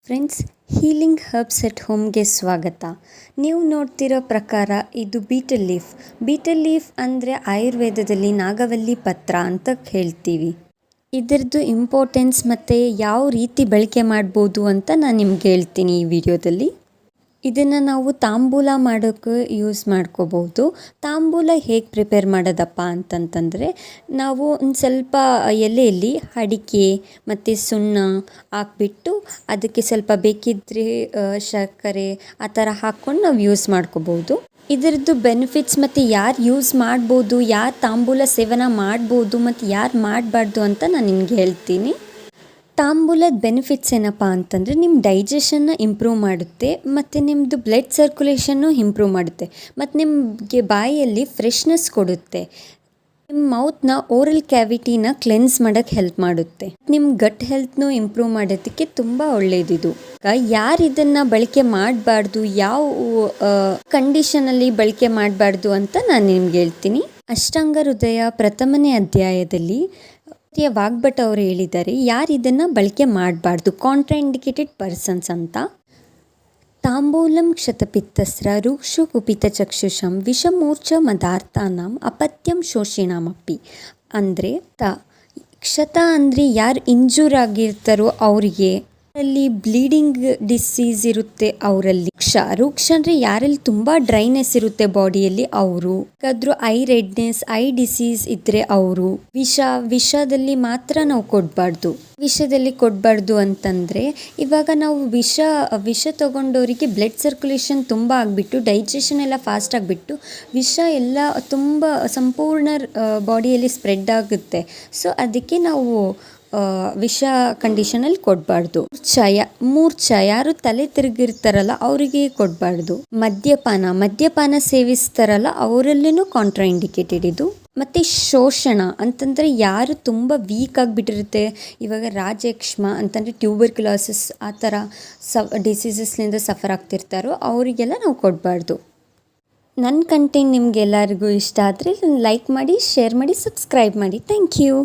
Friends, healing herbs ಎಟ್ ಹೋಮ್ಗೆ ಸ್ವಾಗತ. ನೀವು ನೋಡ್ತಿರೋ ಪ್ರಕಾರ ಇದು ಬೀಟಲ್ ಲೀಫ್ ಅಂದರೆ ಆಯುರ್ವೇದದಲ್ಲಿ ನಾಗವಲ್ಲಿ ಪತ್ರ ಅಂತ ಹೇಳ್ತೀವಿ. ಇದರದ್ದು ಇಂಪಾರ್ಟೆನ್ಸ್ ಮತ್ತು ಯಾವ ರೀತಿ ಬಳಕೆ ಮಾಡ್ಬೋದು ಅಂತ ನಾನು ನಿಮ್ಗೆ ಹೇಳ್ತೀನಿ ಈ ವಿಡಿಯೋದಲ್ಲಿ. ಇದನ್ನು ನಾವು ತಾಂಬೂಲ ಮಾಡೋಕ್ಕೆ ಯೂಸ್ ಮಾಡ್ಕೋಬೋದು. ತಾಂಬೂಲ ಹೇಗೆ ಪ್ರಿಪೇರ್ ಮಾಡೋದಪ್ಪ ಅಂತಂತಂದರೆ, ನಾವು ಒಂದು ಸ್ವಲ್ಪ ಎಲೆಯಲ್ಲಿ ಅಡಿಕೆ ಮತ್ತು ಸುಣ್ಣ ಹಾಕ್ಬಿಟ್ಟು ಅದಕ್ಕೆ ಸ್ವಲ್ಪ ಬೇಕಿದ್ದರೆ ಸಕ್ಕರೆ ಆ ಥರ ಹಾಕ್ಕೊಂಡು ನಾವು ಯೂಸ್ ಮಾಡ್ಕೋಬೋದು. ಇದರದ್ದು ಬೆನಿಫಿಟ್ಸ್ ಮತ್ತು ಯಾರು ಯೂಸ್ ಮಾಡ್ಬೋದು, ಯಾರು ತಾಂಬೂಲ ಸೇವನೆ ಮಾಡ್ಬೋದು ಮತ್ತು ಯಾರು ಮಾಡಬಾರ್ದು ಅಂತ ನಾನು ನಿಮ್ಗೆ ಹೇಳ್ತೀನಿ. ತಾಂಬೂಲದ ಬೆನಿಫಿಟ್ಸ್ ಏನಪ್ಪ ಅಂತಂದರೆ, ನಿಮ್ಮ ಡೈಜೆಷನ್ನ ಇಂಪ್ರೂವ್ ಮಾಡುತ್ತೆ ಮತ್ತು ನಿಮ್ಮದು ಬ್ಲಡ್ ಸರ್ಕ್ಯುಲೇಷನ್ನು ಇಂಪ್ರೂವ್ ಮಾಡುತ್ತೆ ಮತ್ತು ನಿಮಗೆ ಬಾಯಲ್ಲಿ ಫ್ರೆಶ್ನೆಸ್ ಕೊಡುತ್ತೆ. ನಿಮ್ಮ ಮೌತ್ನ ಓರಲ್ ಕ್ಯಾವಿಟಿನ ಕ್ಲೆನ್ಸ್ ಮಾಡೋಕ್ಕೆ ಹೆಲ್ಪ್ ಮಾಡುತ್ತೆ. ನಿಮ್ಮ ಗಟ್ ಹೆಲ್ತ್ನೂ ಇಂಪ್ರೂವ್ ಮಾಡೋದಕ್ಕೆ ತುಂಬ ಒಳ್ಳೆಯದಿದು. ಯಾರು ಇದನ್ನು ಬಳಕೆ ಮಾಡಬಾರ್ದು, ಯಾವ ಕಂಡೀಷನಲ್ಲಿ ಬಳಕೆ ಮಾಡಬಾರ್ದು ಅಂತ ನಾನು ನಿಮ್ಗೆ ಹೇಳ್ತೀನಿ. ಅಷ್ಟಾಂಗ ಹೃದಯ ಪ್ರಥಮನೇ ಅಧ್ಯಾಯದಲ್ಲಿ ವಾಗ್ಭಟ್ ಅವರು ಹೇಳಿದ್ದಾರೆ, ಯಾರು ಇದನ್ನು ಬಳಕೆ ಮಾಡಬಾರ್ದು, ಕಾಂಟ್ರಾಇಂಡಿಕೇಟೆಡ್ ಪರ್ಸನ್ಸ್ ಅಂತ. ತಾಂಬೂಲಂ ಕ್ಷತಪಿತ್ತಸ್ರ ರೂಕ್ಷು ಕುಪಿತ ಚಕ್ಷುಷಂ ವಿಷಮೂರ್ಛ ಮದಾರ್ಥಾನಾಂ ಅಪತ್ಯಂ ಶೋಷಿಣಾಮಪ್ಪಿ. ಅಂದರೆ ಕ್ಷತ ಅಂದರೆ ಯಾರು ಇಂಜೂರ್ ಆಗಿರ್ತಾರೋ ಅವರಿಗೆ, ಅಲ್ಲಿ ಬ್ಲೀಡಿಂಗ್ ಡಿಸೀಸ್ ಇರುತ್ತೆ ಅವರಲ್ಲಿ. ರೂಕ್ಷ ಅಂದರೆ ಯಾರಲ್ಲಿ ತುಂಬ ಡ್ರೈನೆಸ್ ಇರುತ್ತೆ ಬಾಡಿಯಲ್ಲಿ ಅವರು, ಯಾವ್ದಾದ್ರು ಐ ರೆಡ್ನೆಸ್, ಐ ಡಿಸೀಸ್ ಇದ್ದರೆ ಅವರು. ವಿಷದಲ್ಲಿ ಮಾತ್ರ ನಾವು ಕೊಡಬಾರ್ದು ಅಂತಂದರೆ, ಇವಾಗ ನಾವು ವಿಷ ತಗೊಂಡವರಿಗೆ ಬ್ಲಡ್ ಸರ್ಕ್ಯುಲೇಷನ್ ತುಂಬ ಆಗಿಬಿಟ್ಟು ಡೈಜೆಷನ್ ಎಲ್ಲ ಫಾಸ್ಟ್ ಆಗಿಬಿಟ್ಟು ವಿಷ ಎಲ್ಲ ತುಂಬ ಸಂಪೂರ್ಣ ಬಾಡಿಯಲ್ಲಿ ಸ್ಪ್ರೆಡ್ ಆಗುತ್ತೆ. ಸೊ ಅದಕ್ಕೆ ನಾವು ವಿಷ ಕಂಡೀಷನಲ್ಲಿ ಕೊಡಬಾರ್ದು. ಮೂರ್ಛ ಯಾರು ತಲೆ ತಿರುಗಿರ್ತಾರಲ್ಲ ಅವರಿಗೆ ಕೊಡಬಾರ್ದು. ಮದ್ಯಪಾನ ಸೇವಿಸ್ತಾರಲ್ಲ ಅವರಲ್ಲೂ ಕಾಂಟ್ರಾಇಂಡಿಕೇಟೆಡ್ ಇದು. ಮತ್ತು ಶೋಷಣ ಅಂತಂದರೆ ಯಾರು ತುಂಬ ವೀಕ್ ಆಗಿಬಿಟ್ಟಿರುತ್ತೆ, ಇವಾಗ ರಾಜಯಕ್ಷಮ ಅಂತಂದರೆ ಟ್ಯೂಬರ್ಕ್ಯುಲೋಸಿಸ್ ಆ ಥರ ಡಿಸೀಸಸ್ನಿಂದ ಸಫರ್ ಆಗ್ತಿರ್ತಾರೋ ಅವರಿಗೆಲ್ಲ ನಾವು ಕೊಡಬಾರ್ದು. ನನ್ನ ಕಂಟೆಂಟ್ ನಿಮಗೆಲ್ಲರಿಗೂ ಇಷ್ಟ ಆದರೆ ಲೈಕ್ ಮಾಡಿ, ಶೇರ್ ಮಾಡಿ, ಸಬ್ಸ್ಕ್ರೈಬ್ ಮಾಡಿ. Thank you.